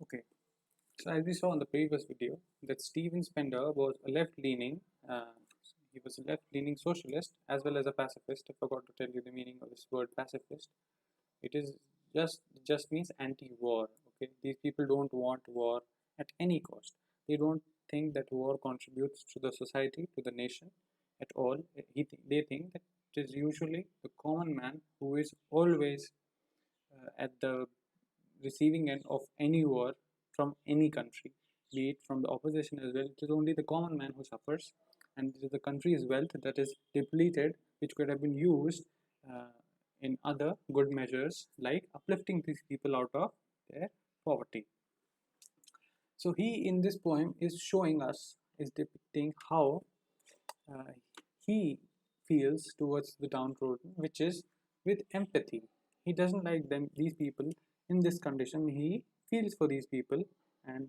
Okay, so as we saw in the previous video, that Steven Spender was a left-leaning, uh, he was a left-leaning socialist as well as a pacifist. I forgot to tell you the meaning of this word pacifist. It is just means anti-war. Okay, these people don't want war at any cost. They don't think that war contributes to the society, to the nation at all. They think that it is usually the common man who is always at the receiving end of any war from any country, be it from the opposition as well. It is only the common man who suffers, and it is the country's wealth that is depleted, which could have been used uh, in other good measures like uplifting these people out of their poverty. So he in this poem is showing us, is depicting how uh, he feels towards the downtrodden, which is with empathy. He doesn't like them, these people in this condition. He feels for these people, and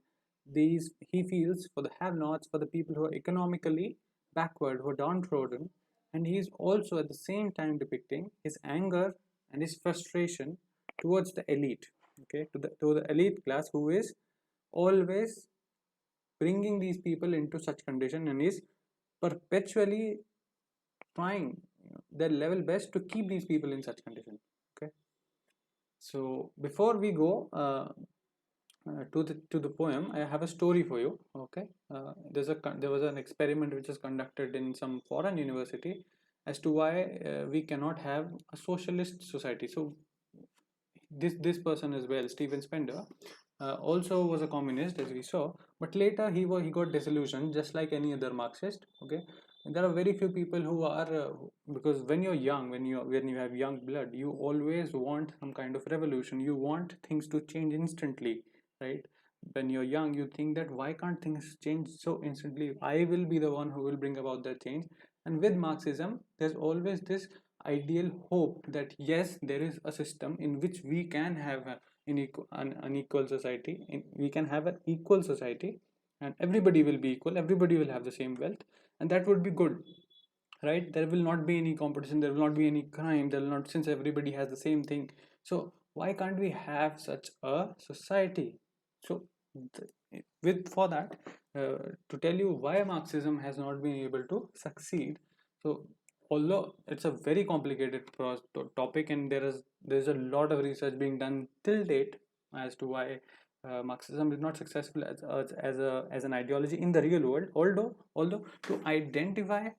these he feels for the have-nots, for the people who are economically backward, who are downtrodden, and he is also at the same time depicting his anger and his frustration towards the elite, okay, to the elite class who is always bringing these people into such condition and is perpetually trying their level best to keep these people in such condition. Okay, so before we go to the poem, I have a story for you. Okay, there was an experiment which was conducted in some foreign university as to why we cannot have a socialist society. So this person as well, Steven Spender, also was a communist, as we saw, but later he got disillusioned, just like any other Marxist. Okay, and there are very few people who are because when you're young, when you have young blood, you always want some kind of revolution. You want things to change instantly, right? When you're young, you think that why can't things change so instantly? I will be the one who will bring about that change. And with Marxism, there's always this ideal hope that yes, there is a system in which we can have an equal society, we can have an equal society, and everybody will be equal, everybody will have the same wealth, and that would be good, right? There will not be any competition, there will not be any crime, there will not, since everybody has the same thing. So why can't we have such a society? So with for that, to tell you why Marxism has not been able to succeed. So although it's a very complicated topic, and there's a lot of research being done till date as to why Marxism is not successful as an ideology in the real world. Although to identify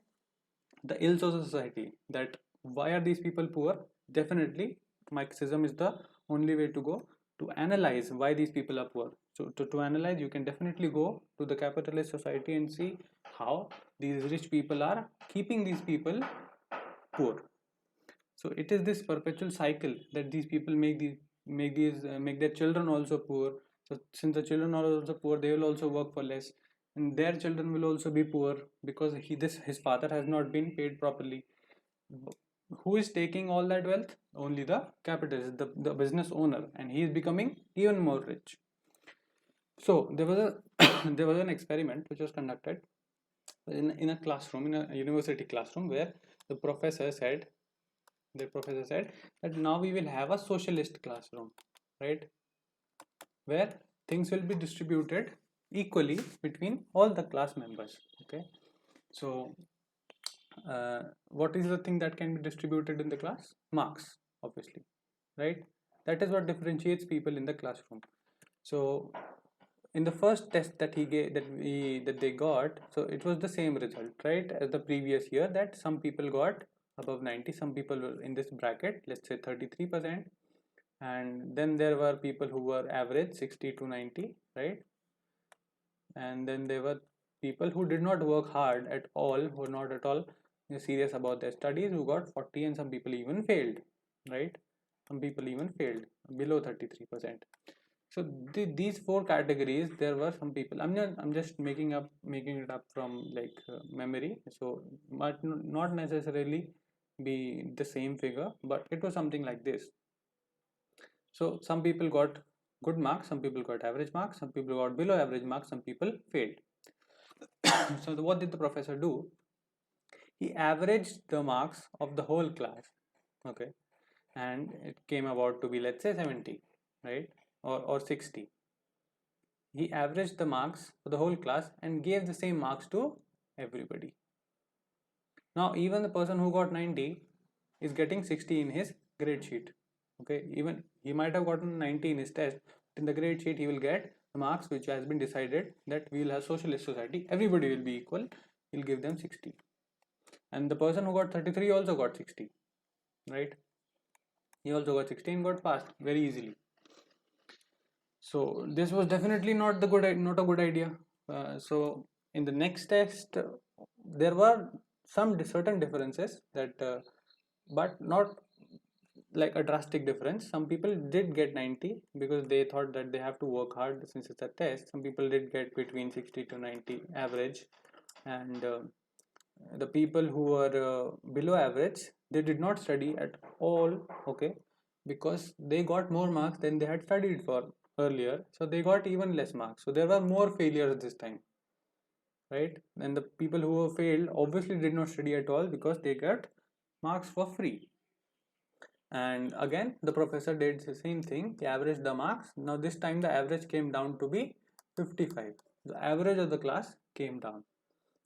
the ills of the society, that why are these people poor, definitely Marxism is the only way to go to analyze why these people are poor. So to analyze, you can definitely go to the capitalist society and see how these rich people are keeping these people poor. So it is this perpetual cycle that these people make their children also poor. So since the children are also poor, they will also work for less, and their children will also be poor because his father has not been paid properly. Who is taking all that wealth? Only the capitalist, the business owner, and he is becoming even more rich. So there was a there was an experiment which was conducted in a classroom, in a university classroom, where the professor said that now we will have a socialist classroom, right, where things will be distributed equally between all the class members. Okay, so what is the thing that can be distributed in the class? Marks, obviously, right? That is what differentiates people in the classroom. So in the first test that he gave, that they got, so it was the same result, right, as the previous year, that some people got above 90, some people were in this bracket, let's say 33%, and then there were people who were average 60 to 90, right? And then there were people who did not work hard at all, who were not at all serious about their studies, who got 40, and some people even failed, right? Some people even failed below 33%. So these four categories, there were some people, I'm just making it up from like memory, so might not necessarily be the same figure, but it was something like this. So some people got good marks, some people got average marks, some people got below average marks, some people failed. So what did the professor do? He averaged the marks of the whole class, okay, and it came about to be, let's say, 70, right, or 60. he averaged the marks for the whole class and gave the same marks to everybody. Now even the person who got 90 is getting 60 in his grade sheet. Okay, even he might have gotten 90 in his test, but in the grade sheet he will get the marks which has been decided that we will have socialist society, everybody will be equal, he'll give them 60. And the person who got 33 also got 60, right? He also got 16, got passed very easily. So this was definitely not a good idea. So in the next test, there were some certain differences that, but not like a drastic difference. Some people did get 90 because they thought that they have to work hard since it's a test. Some people did get between 60 to 90 average, and the people who were below average, they did not study at all. Okay, because they got more marks than they had studied for earlier, so they got even less marks, so there were more failures this time, right? And the people who were failed obviously did not study at all because they got marks for free. And again the professor did the same thing, he averaged the marks. Now this time the average came down to be 55. The average of the class came down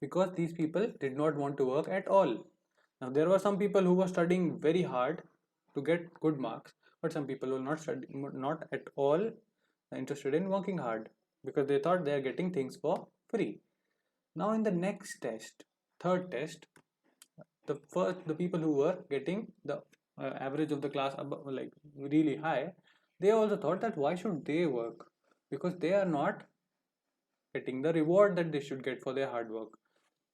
because these people did not want to work at all. Now there were some people who were studying very hard to get good marks, but some people were not at all interested in working hard because they thought they are getting things for free. Now in the next test, third test, the people who were getting the average of the class above, like really high, they also thought that why should they work, because they are not getting the reward that they should get for their hard work.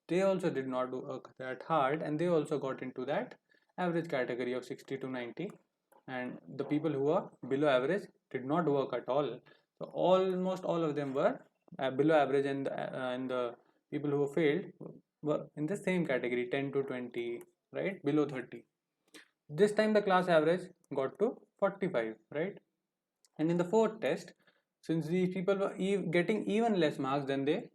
They also did not work that hard, and they also got into that average category of 60 to 90. And the people who were below average did not work at all, so almost all of them were below average, and the people who failed were in the same category, 10 to 20, right, below 30. This time the class average got to 45, right? And in the fourth test, since these people were getting even less marks than they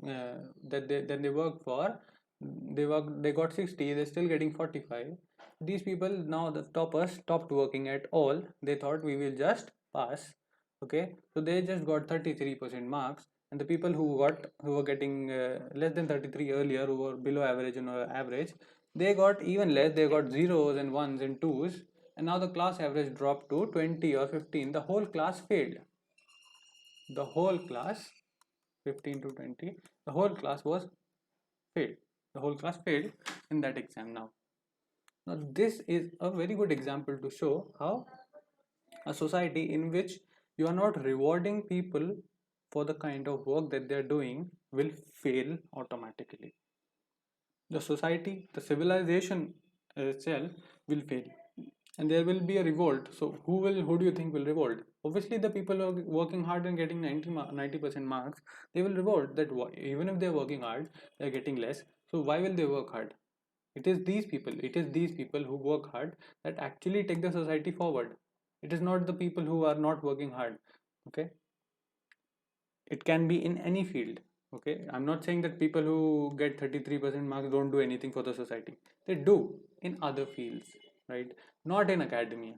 worked for, they got 60, they're still getting 45. These people, now the toppers, stopped working at all. They thought we will just pass. Okay, so they just got 33% marks, and the people who were getting less than 33 earlier, who were below average and average, they got even less. They got zeros and ones and twos, and now the class average dropped to 20 or 15. The whole class failed. The whole class, 15 to 20, the whole class was failed. The whole class failed in that exam. Now this is a very good example to show how a society in which you are not rewarding people for the kind of work that they are doing will fail automatically. The society, the civilization itself will fail, and there will be a revolt. So who do you think will revolt? Obviously the people who are working hard and getting 90% marks, they will revolt. That even if they are working hard, they are getting less, so why will they work hard? It is these people who work hard that actually take the society forward. It is not the people who are not working hard. Okay, it can be in any field. Okay, I'm not saying that people who get 33% marks don't do anything for the society. They do in other fields, right? Not in academia.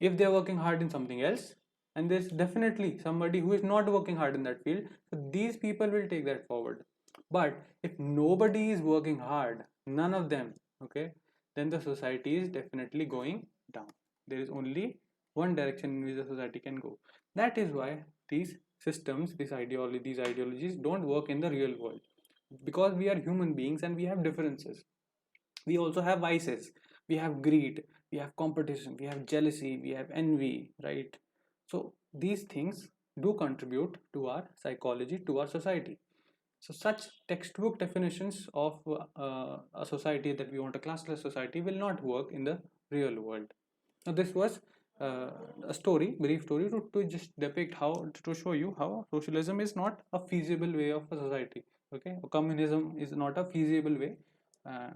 If they're working hard in something else, and there's definitely somebody who is not working hard in that field, so these people will take that forward. But if nobody is working hard, none of them, okay, then the society is definitely going down. There is only one direction in which the society can go. That is why these systems, these ideologies don't work in the real world, because we are human beings and we have differences. We also have vices. We have greed, we have competition, we have jealousy, we have envy, right? So these things do contribute to our psychology, to our society. So such textbook definitions of a society that we want a classless society will not work in the real world. Now this was a story, brief story, to just depict how, to show you how socialism is not a feasible way of a society. Okay, communism is not a feasible way. Uh,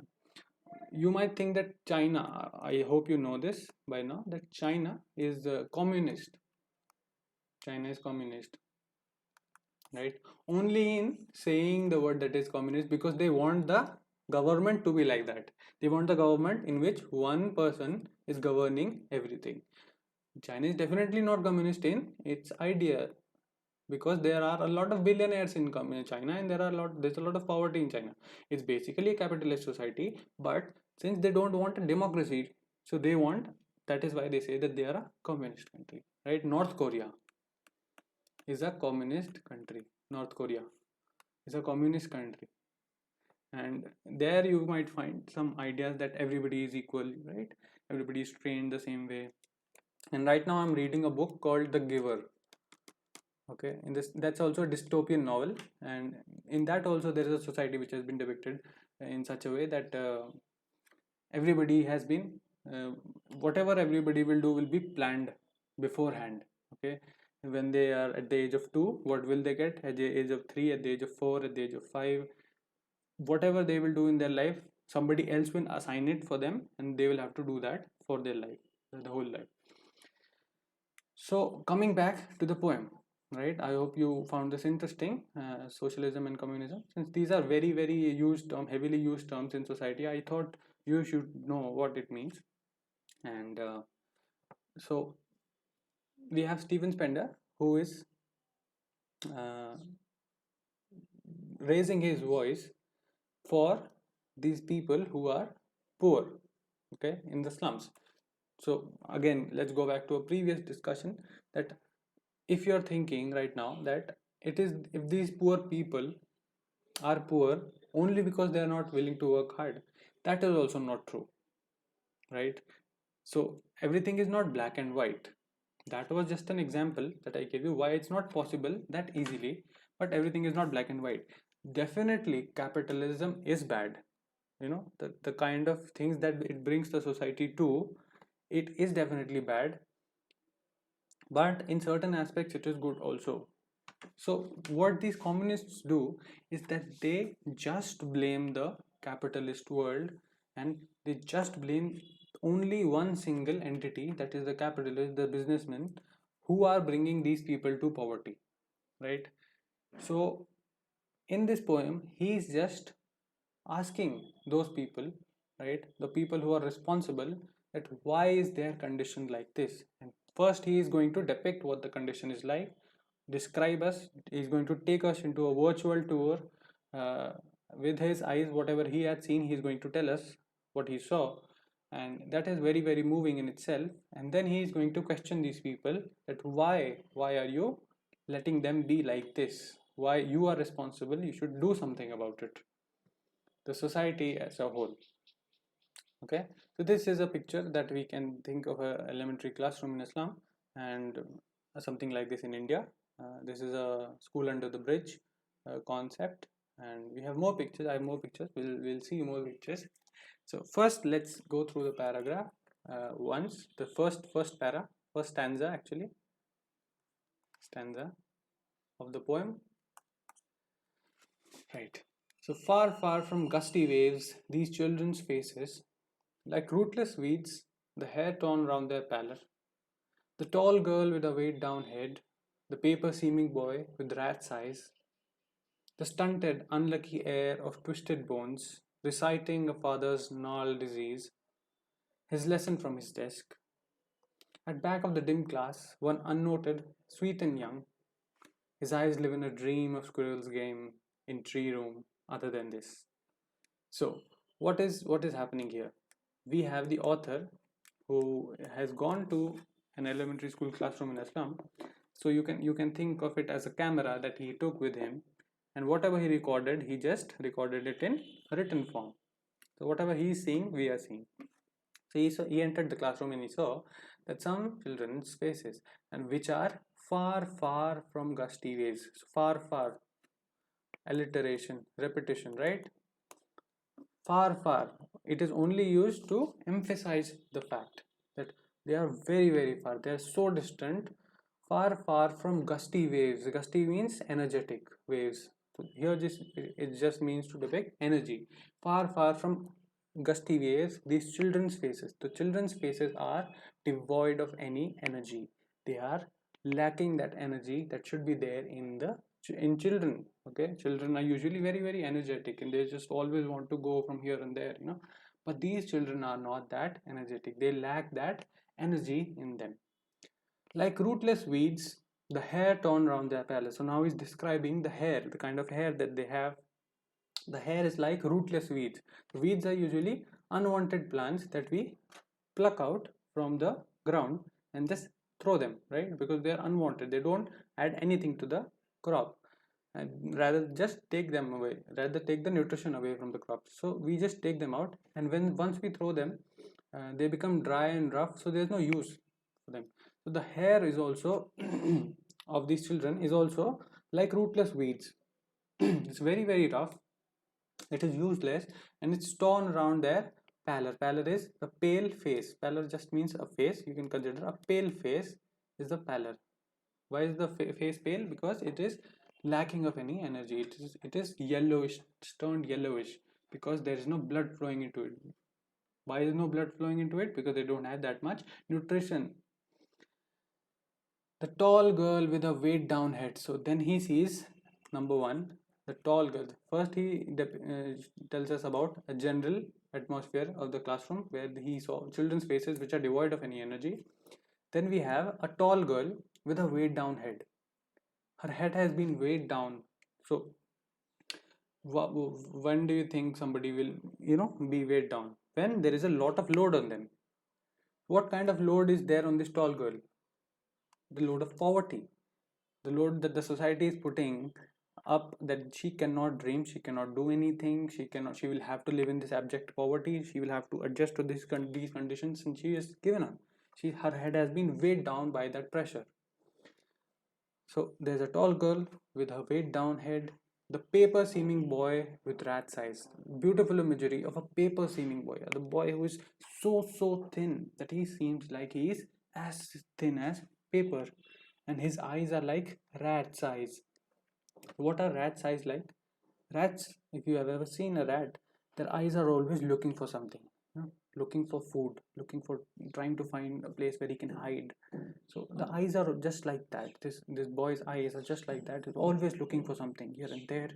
you might think that China, I hope you know this by now, that China is communist. China is communist, right? Only in saying the word that is communist, because they want the government to be like that. They want the government in which one person is governing everything. China is definitely not communist in its idea, because there are a lot of billionaires in China, and there's a lot of poverty in China. It's basically a capitalist society, but since they don't want a democracy, so they want, that is why they say that they are a communist country, right? North Korea is a communist country. North Korea is a communist country, and there you might find some ideas that everybody is equal, right? Everybody is trained the same way. And right now I'm reading a book called The Giver. Okay, in this, that's also a dystopian novel, and in that also there is a society which has been depicted in such a way that everybody has been uh, whatever everybody will do will be planned beforehand. Okay, when they are at the age of 2, what will they get at the age of 3, at the age of 4, at the age of 5? Whatever they will do in their life, somebody else will assign it for them, and they will have to do that for their life, the whole life. So coming back to the poem, right? I hope you found this interesting, socialism and communism. Since these are very, very used term, heavily used terms in society, I thought you should know what it means. And so we have Steven Spender, who is uh, raising his voice for these people who are poor, okay, in the slums. So again, let's go back to a previous discussion, that if you're thinking right now that it is, if these poor people are poor only because they are not willing to work hard, that is also not true, right? So everything is not black and white. That was just an example that I gave you why it's not possible that easily, but everything is not black and white. Definitely capitalism is bad, the kind of things that it brings the society to, it is definitely bad, but in certain aspects it is good also. So what these communists do is that they just blame the capitalist world, and they just blame only one single entity, that is the capitalist, the businessmen, who are bringing these people to poverty, right? So in this poem he is just asking those people, right, the people who are responsible, that why is their condition like this. And first he is going to depict what the condition is like, describe us. He's going to take us into a virtual tour, uh, with his eyes, whatever he had seen, he's going to tell us what he saw, and that is very, very moving in itself. And then he is going to question these people, that why are you letting them be like this? Why you are responsible? You should do something about it, the society as a whole. Okay, so this is a picture that we can think of a elementary classroom in Islam, and something like this in India. This is a school under the bridge concept, and we have more pictures. I have more pictures. We'll see more pictures. So first, let's go through the paragraph once. The first stanza actually, stanza of the poem. Right. So far, far from gusty waves, these children's faces, like rootless weeds, the hair torn round their pallor, the tall girl with a weighed down head, the paper seeming boy with rat's eyes, the stunted, unlucky heir of twisted bones, reciting a father's gnarled disease, his lesson from his desk. At back of the dim class, one unnoted, sweet and young, his eyes live in a dream of squirrel's game in tree room other than this. So, what is happening here? We have the author who has gone to an elementary school classroom in Islam. So you can think of it as a camera that he took with him, and whatever he recorded, he just recorded it in written form. So whatever he is seeing, we are seeing. So he entered the classroom and he saw that some children's faces, and which are far, far from gusty waves. So far, far, alliteration, repetition, right? Far, far. It is only used to emphasize the fact that they are very, very far. They are so distant, far, far from gusty waves. Gusty means energetic waves. So here, it just means to depict energy. Far, far from gusty waves, these children's faces. The children's faces are devoid of any energy. They are lacking that energy that should be there in children. Okay, children are usually very, very energetic, and they just always want to go from here and there, but these children are not that energetic. They lack that energy in them. Like rootless weeds, The hair torn around their palace. So now he's describing the hair, the kind of hair that they have. The hair is like rootless weeds. Weeds are usually unwanted plants that we pluck out from the ground and just throw them, right? Because they are unwanted. They don't add anything to the crop. And rather just take them away, rather take the nutrition away from the crops. So we just take them out, and when once we throw them, they become dry and rough. So there's no use for them. So the hair is also of these children is also like rootless weeds. It's very very rough, it is useless, and it's torn around their pallor. Pallor is the pale face. Pallor just means a face. You can consider a pale face is the pallor. Why is the face pale? Because it is lacking of any energy. It is yellowish. It's turned yellowish because there is no blood flowing into it. Why is no blood flowing into it? Because they don't have that much nutrition. The tall girl with a weighed down head. So then he sees, number one, the tall girl. First, he tells us about a general atmosphere of the classroom where he saw children's faces which are devoid of any energy. Then we have a tall girl with a weighed down head. Her head has been weighed down. So, when do you think somebody will, be weighed down? When there is a lot of load on them. What kind of load is there on this tall girl? The load of poverty, the load that the society is putting up, that she cannot dream, she cannot do anything, she will have to live in this abject poverty, she will have to adjust to these conditions, and she is given up. Her head has been weighed down by that pressure. So there's a tall girl with her weighed down head, the paper seeming boy with rat's eyes. Beautiful imagery of a paper seeming boy, the boy who is so thin that he seems like he is as thin as paper, and his eyes are like rat's eyes. What are rats' eyes like? Rats, if you have ever seen a rat, their eyes are always looking for something, looking for food, looking for, trying to find a place where he can hide. So the eyes are just like that. This boy's eyes are just like that. He's always looking for something here and there,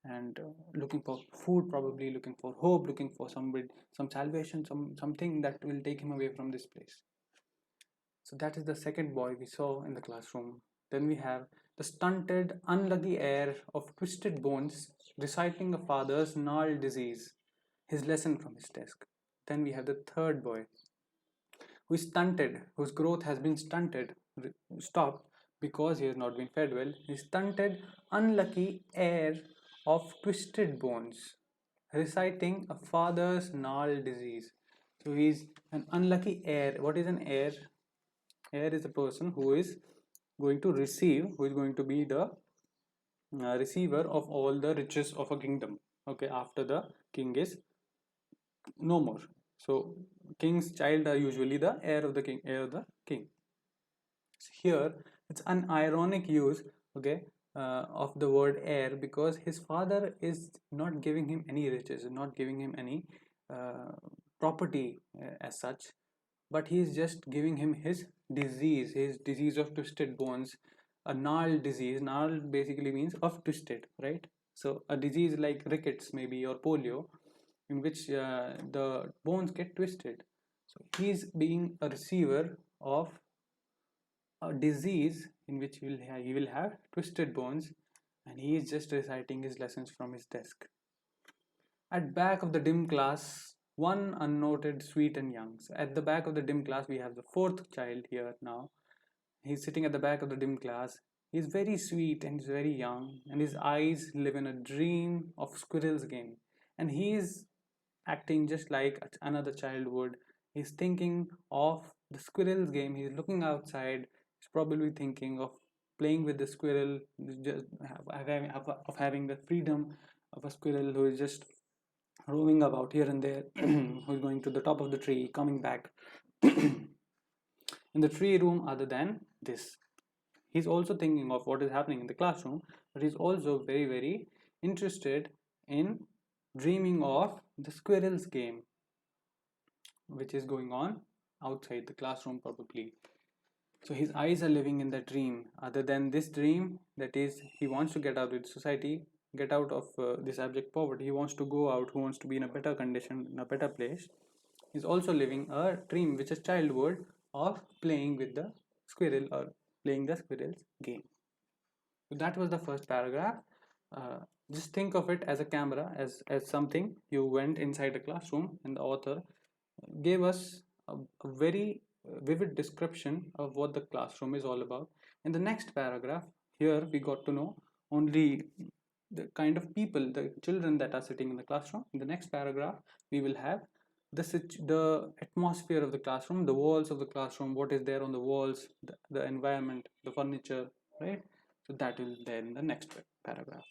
and looking for food, probably looking for hope, looking for somebody, some salvation, something that will take him away from this place. So that is the second boy we saw in the classroom. Then we have the stunted, unlucky heir of twisted bones reciting a father's gnarled disease, his lesson from his desk. Then we have the third boy, who is stunted, whose growth has been stopped because he has not been fed well. He is stunted, unlucky heir of twisted bones, reciting a father's gnarled disease. So he is an unlucky heir. What is an heir? Heir is a person who is going to receive, who is going to be the receiver of all the riches of a kingdom. Okay, after the king is no more. So king's child are usually the heir of the king, heir of the king. So here it's an ironic use, okay, of the word heir, because his father is not giving him any riches, not giving him any uh, property as such, but he is just giving him his disease of twisted bones, a gnarled disease. Gnarled basically means of twisted, right? So a disease like rickets maybe, or polio, in which the bones get twisted. So he's being a receiver of a disease in which he will have twisted bones, and he is just reciting his lessons from his desk. At back of the dim class, one unnoted, sweet and young. So at the back of the dim class, we have the fourth child here now. He's sitting at the back of the dim class. He's very sweet and he's very young, and his eyes live in a dream of squirrel's game. And he's acting just like another child would. He's thinking of the squirrel's game. He's looking outside. He's probably thinking of playing with the squirrel, just of having the freedom of a squirrel who is just roaming about here and there, who's going to the top of the tree, coming back in the tree room other than this. He's also thinking of what is happening in the classroom, but he's also very, very interested in dreaming of the squirrel's game, which is going on outside the classroom, probably. So his eyes are living in that dream. Other than this dream, that is, he wants to get out with society, get out of this abject poverty. He wants to go out, he wants to be in a better condition, in a better place. He's also living a dream which a child would, of playing with the squirrel, or playing the squirrels game. So that was the first paragraph. uh, just think of it as a camera, as something you went inside a classroom, and the author gave us a very vivid description of what the classroom is all about. In the next paragraph, here we got to know only the kind of people, the children that are sitting in the classroom. In the next paragraph, we will have the atmosphere of the classroom, the walls of the classroom, what is there on the walls, the environment, the furniture, right? So that will be there in the next paragraph.